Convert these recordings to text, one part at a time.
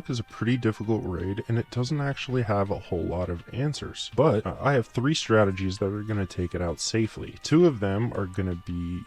Muk is a pretty difficult raid, and it doesn't actually have a whole lot of answers. But I have 3 strategies that are going to take it out safely. 2 of them are going to be,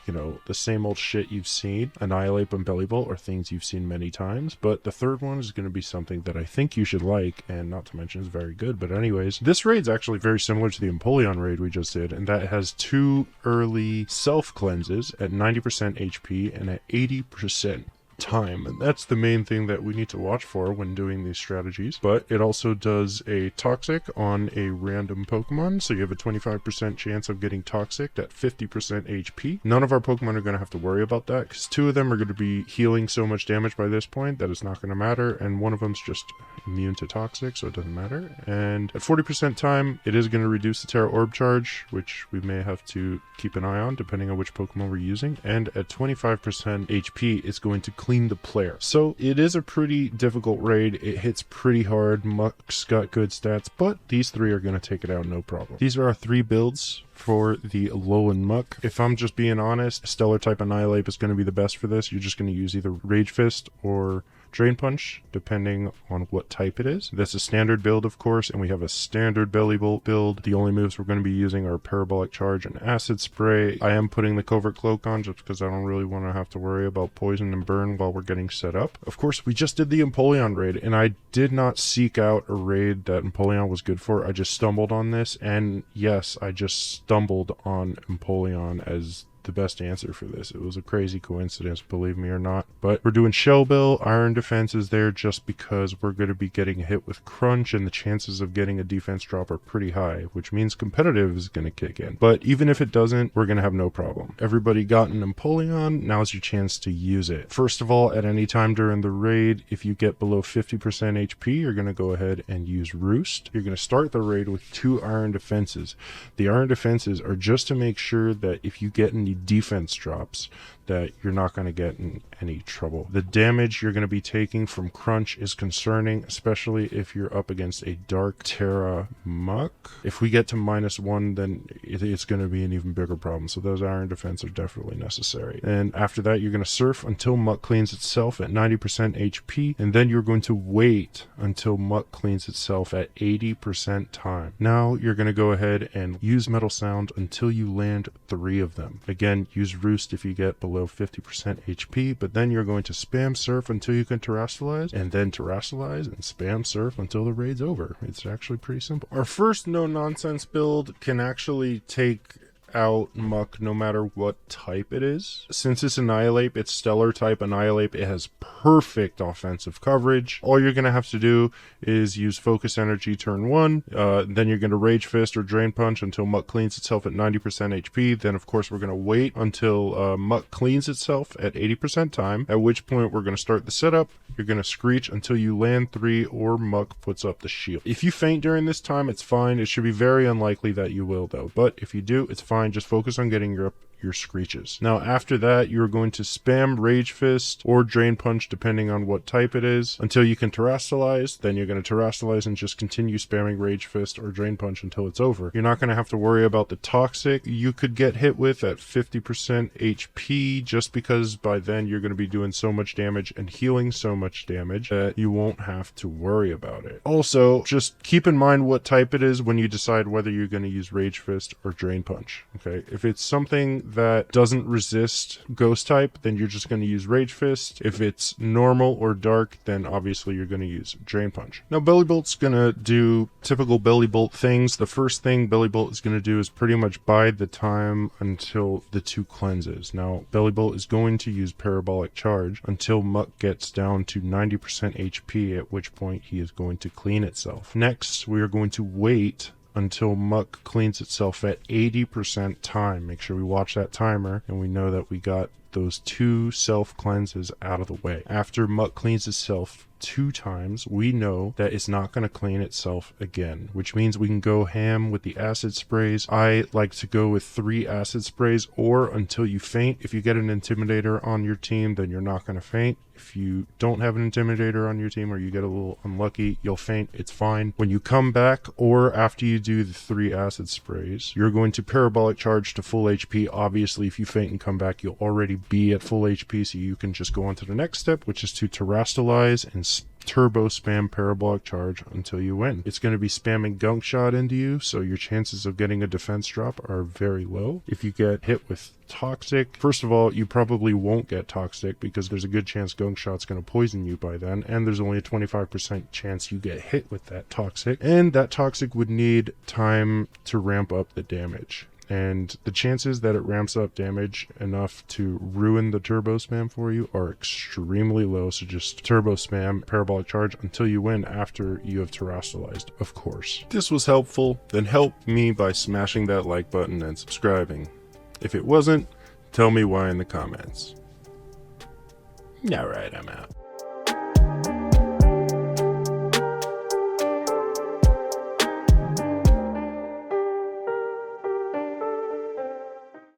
the same old shit you've seen. Annihilape and Bellibolt are things you've seen many times. But the third one is going to be something that I think you should like, and not to mention is very good. But anyways, this raid's actually very similar to the Empoleon raid we just did, and that has 2 early self-cleanses at 90% HP and at 80% time, and that's the main thing that we need to watch for when doing these strategies. But it also does a toxic on a random Pokemon, so you have a 25% chance of getting toxic at 50% HP. None of our Pokemon are going to have to worry about that, because 2 of them are going to be healing so much damage by this point that it's not going to matter, and one of them's just immune to toxic, so it doesn't matter. And at 40% time, it is going to reduce the Tera Orb Charge, which we may have to keep an eye on depending on which Pokemon we're using. And at 25% HP, it's going to clean the player. So it is a pretty difficult raid. It hits pretty hard. Muk's got good stats, but these 3 are going to take it out no problem. These are our 3 builds for the Alolan Muk. If I'm just being honest, Stellar type Annihilape is going to be the best for this. You're just going to use either Rage Fist or Drain Punch, depending on what type it is. That's a standard build, of course, and we have a standard Bellibolt build. The only moves we're going to be using are Parabolic Charge and Acid Spray. I am putting the Covert Cloak on just because I don't really want to have to worry about poison and burn while we're getting set up. Of course, we just did the Empoleon raid, and I did not seek out a raid that Empoleon was good for. I just stumbled on this, and yes, I just stumbled on Empoleon as the best answer for this. It was a crazy coincidence, believe me or not. But we're doing Shell Bill. Iron Defense is there just because we're going to be getting hit with Crunch, and the chances of getting a defense drop are pretty high, which means competitive is going to kick in. But even if it doesn't, we're going to have no problem. Everybody got an Empoleon. Now's your chance to use it. First of all, at any time during the raid, if you get below 50% HP, you're going to go ahead and use Roost. You're going to start the raid with 2 Iron Defenses. The Iron Defenses are just to make sure that if you get any defense drops, that you're not going to get in any trouble. The damage you're going to be taking from Crunch is concerning, especially if you're up against a Dark Tera Muk. If we get to -1, then it's going to be an even bigger problem, so those Iron Defense are definitely necessary. And after that, you're going to surf until Muk cleans itself at 90% HP, and then you're going to wait until Muk cleans itself at 80% time. Now you're going to go ahead and use Metal Sound until you land 3 of them. Again, use Roost if you get below 50% HP, but then you're going to spam surf until you can terrestrialize, and then terrestrialize and spam surf until the raid's over. It's actually pretty simple. Our first no-nonsense build can actually take out Muk no matter what type it is. Since it's Annihilape, it's Stellar type Annihilape, it has perfect offensive coverage. All you're going to have to do is use Focus Energy turn 1, then you're going to Rage Fist or Drain Punch until Muk cleans itself at 90% HP. Then of course we're going to wait until Muk cleans itself at 80% time, at which point we're going to start the setup. You're going to Screech until you land 3 or Muk puts up the shield. If you faint during this time, it's fine. It should be very unlikely that you will though, but if you do, it's fine. Just focus on getting your Screeches. Now after that, you're going to spam Rage Fist or Drain Punch depending on what type it is until you can terrestrialize. Then you're going to terrestrialize and just continue spamming Rage Fist or Drain Punch until it's over. You're not going to have to worry about the toxic you could get hit with at 50% HP, just because by then you're going to be doing so much damage and healing so much damage that you won't have to worry about it. Also, just keep in mind what type it is when you decide whether you're going to use Rage Fist or Drain Punch. Okay, if it's something that doesn't resist Ghost type, then you're just going to use Rage Fist. If it's normal or dark, then obviously you're going to use Drain Punch. Now Bellibolt's going to do typical Bellibolt things. The first thing Bellibolt is going to do is pretty much bide the time until the 2 cleanses. Now Bellibolt is going to use Parabolic Charge until Muk gets down to 90% HP, at which point he is going to clean itself. Next, we are going to wait until Muk cleans itself at 80% time. Make sure we watch that timer and we know that we got those 2 self cleanses out of the way. After Muk cleans itself 2 times, we know that it's not going to clean itself again, which means we can go ham with the acid sprays. I like to go with 3 acid sprays or until you faint. If you get an intimidator on your team, then you're not going to faint. If you don't have an intimidator on your team or you get a little unlucky, you'll faint. It's fine. When you come back or after you do the 3 acid sprays, you're going to Parabolic Charge to full HP. Obviously, if you faint and come back, you'll already be at full HP, so you can just go on to the next step, which is to terrestrialize and turbo spam Parabolic Charge until you win. It's going to be spamming Gunk Shot into you, so your chances of getting a defense drop are very low. If you get hit with Toxic, first of all, you probably won't get Toxic because there's a good chance Gunk Shot's going to poison you by then, and there's only a 25% chance you get hit with that Toxic, and that Toxic would need time to ramp up the damage. And the chances that it ramps up damage enough to ruin the turbo spam for you are extremely low, so just turbo spam Parabolic Charge until you win after you have terastallized, of course. If this was helpful, then help me by smashing that like button and subscribing. If it wasn't, tell me why in the comments. Alright, I'm out.